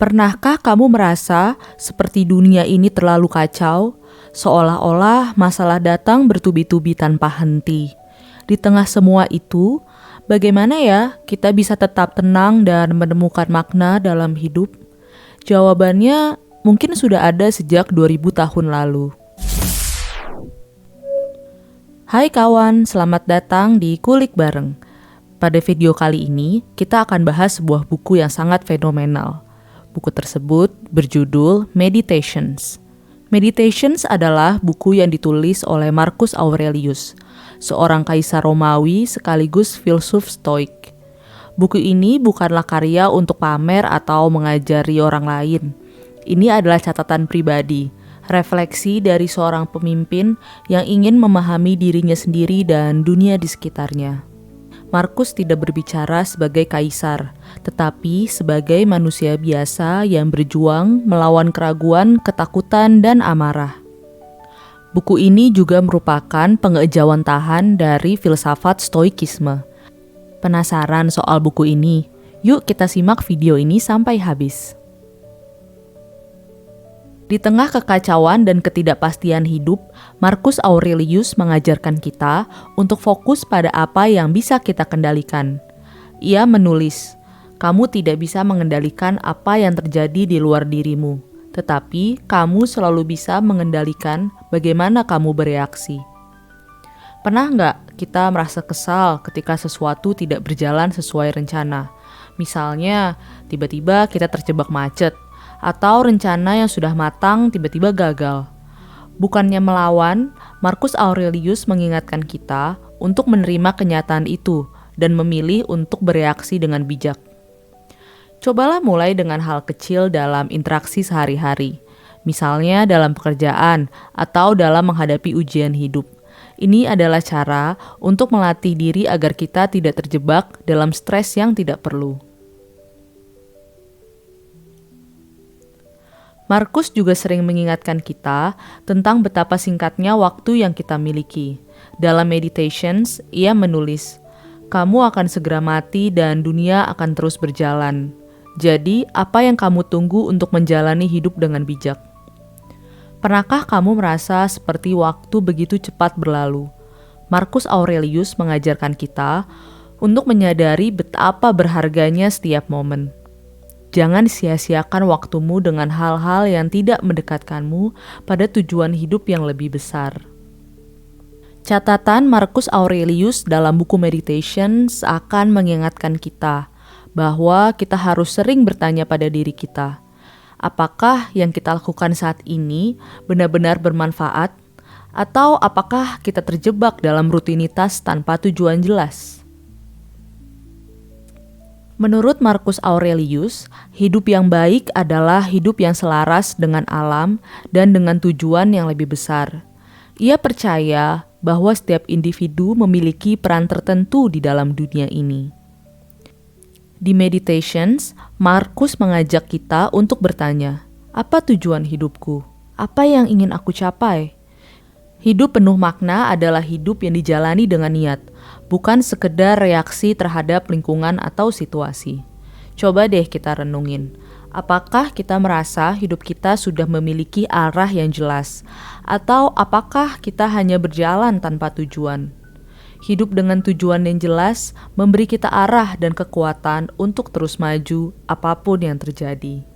Pernahkah kamu merasa seperti dunia ini terlalu kacau, seolah-olah masalah datang bertubi-tubi tanpa henti? Di tengah semua itu, bagaimana ya kita bisa tetap tenang dan menemukan makna dalam hidup? Jawabannya mungkin sudah ada sejak 2000 tahun lalu. Hai kawan, selamat datang di Kulik Bareng. Pada video kali ini, kita akan bahas sebuah buku yang sangat fenomenal. Buku tersebut berjudul Meditations. Meditations adalah buku yang ditulis oleh Marcus Aurelius, seorang kaisar Romawi sekaligus filsuf Stoik. Buku ini bukanlah karya untuk pamer atau mengajari orang lain. Ini adalah catatan pribadi, refleksi dari seorang pemimpin yang ingin memahami dirinya sendiri dan dunia di sekitarnya. Marcus tidak berbicara sebagai kaisar, tetapi sebagai manusia biasa yang berjuang melawan keraguan, ketakutan, dan amarah. Buku ini juga merupakan pengejawantahan dari filsafat Stoikisme. Penasaran soal buku ini? Yuk kita simak video ini sampai habis. Di tengah kekacauan dan ketidakpastian hidup, Marcus Aurelius mengajarkan kita untuk fokus pada apa yang bisa kita kendalikan. Ia menulis, "Kamu tidak bisa mengendalikan apa yang terjadi di luar dirimu, tetapi kamu selalu bisa mengendalikan bagaimana kamu bereaksi." Pernah nggak kita merasa kesal ketika sesuatu tidak berjalan sesuai rencana? Misalnya, tiba-tiba kita terjebak macet, atau rencana yang sudah matang tiba-tiba gagal. Bukannya melawan, Marcus Aurelius mengingatkan kita untuk menerima kenyataan itu dan memilih untuk bereaksi dengan bijak. Cobalah mulai dengan hal kecil dalam interaksi sehari-hari, misalnya dalam pekerjaan atau dalam menghadapi ujian hidup. Ini adalah cara untuk melatih diri agar kita tidak terjebak dalam stres yang tidak perlu. Marcus juga sering mengingatkan kita tentang betapa singkatnya waktu yang kita miliki. Dalam Meditations, ia menulis, "Kamu akan segera mati dan dunia akan terus berjalan. Jadi, apa yang kamu tunggu untuk menjalani hidup dengan bijak?" Pernahkah kamu merasa seperti waktu begitu cepat berlalu? Marcus Aurelius mengajarkan kita untuk menyadari betapa berharganya setiap momen. Jangan sia-siakan waktumu dengan hal-hal yang tidak mendekatkanmu pada tujuan hidup yang lebih besar. Catatan Marcus Aurelius dalam buku Meditations akan mengingatkan kita bahwa kita harus sering bertanya pada diri kita, apakah yang kita lakukan saat ini benar-benar bermanfaat, atau apakah kita terjebak dalam rutinitas tanpa tujuan jelas? Menurut Marcus Aurelius, hidup yang baik adalah hidup yang selaras dengan alam dan dengan tujuan yang lebih besar. Ia percaya bahwa setiap individu memiliki peran tertentu di dalam dunia ini. Di Meditations, Marcus mengajak kita untuk bertanya, apa tujuan hidupku? Apa yang ingin aku capai? Hidup penuh makna adalah hidup yang dijalani dengan niat, bukan sekedar reaksi terhadap lingkungan atau situasi. Coba deh kita renungin, apakah kita merasa hidup kita sudah memiliki arah yang jelas? Atau apakah kita hanya berjalan tanpa tujuan? Hidup dengan tujuan yang jelas memberi kita arah dan kekuatan untuk terus maju apapun yang terjadi.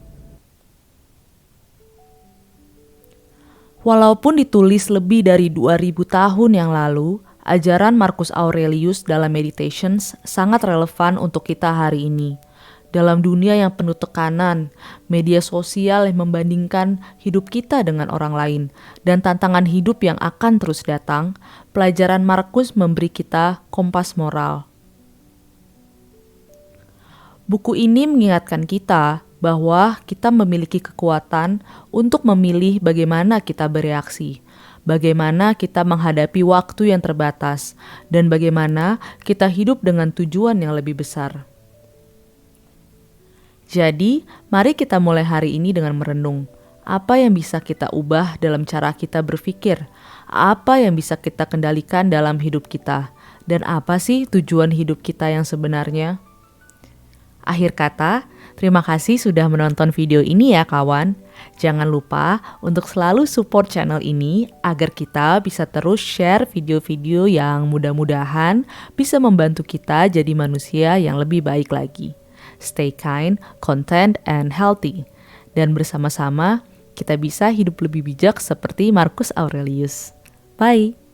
Walaupun ditulis lebih dari 2000 tahun yang lalu, ajaran Marcus Aurelius dalam Meditations sangat relevan untuk kita hari ini. Dalam dunia yang penuh tekanan, media sosial yang membandingkan hidup kita dengan orang lain, dan tantangan hidup yang akan terus datang, pelajaran Marcus memberi kita kompas moral. Buku ini mengingatkan kita bahwa kita memiliki kekuatan untuk memilih bagaimana kita bereaksi, bagaimana kita menghadapi waktu yang terbatas, dan bagaimana kita hidup dengan tujuan yang lebih besar. Jadi, mari kita mulai hari ini dengan merenung. Apa yang bisa kita ubah dalam cara kita berpikir? Apa yang bisa kita kendalikan dalam hidup kita? Dan apa sih tujuan hidup kita yang sebenarnya? Akhir kata, Terima kasih sudah menonton video ini ya kawan. Jangan lupa untuk selalu support channel ini agar kita bisa terus share video-video yang mudah-mudahan bisa membantu kita jadi manusia yang lebih baik lagi. Stay kind, content, and healthy. Dan bersama-sama kita bisa hidup lebih bijak seperti Marcus Aurelius. Bye!